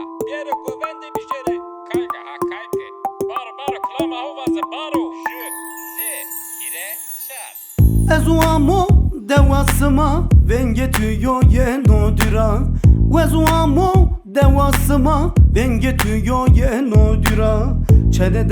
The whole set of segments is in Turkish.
Bjerre kuvende bjerre. Kalka ha kalke. Baro klama hovaze baro. Jö. De. Hire. Çar. Ezuamo devasıma vengetüyo yenodira. Ezuamo devasıma vengetüyo yenodira. Çede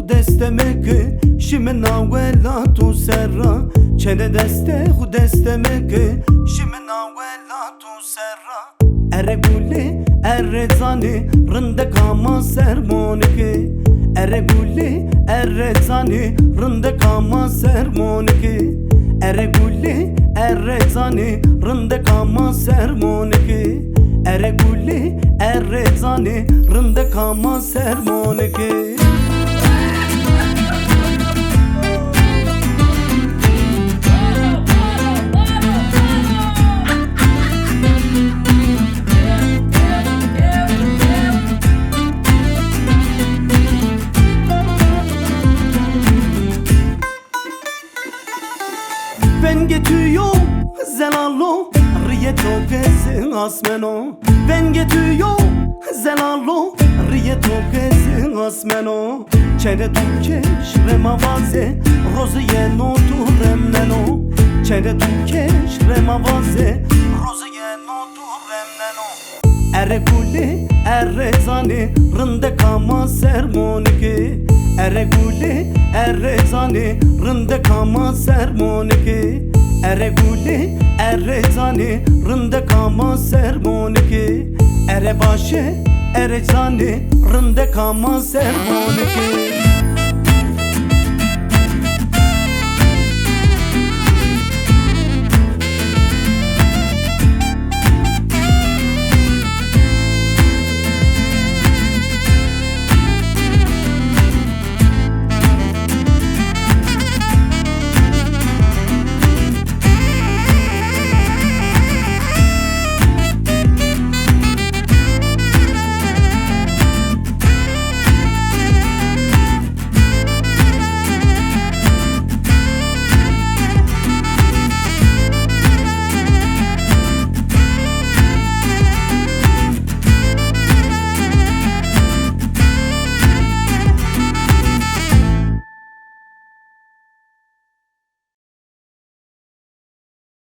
deste meke şimena vela tu serra. Çede deste meke şimena vela tu serra. Ereguli errezani rında kama sermonike. Ereguli errezani rında kama sermonike. Ereguli errezani rında kama sermonike. Ereguli errezani rında kama sermonike. Ben getüyo zelalo riyeto kesin asmeno. Ben getüyo zelalo riyeto kesin asmeno. Çere Türkçe şremavaze roziye notu remneno. Çere Türkçe şremavaze roziye notu remneno. Ereguli errezani rında kama sermonike. Ereguli errezani rında kama sermonike. Ereguli errezani rında kama sermonike. Erebaşe erezani rında kama sermonike.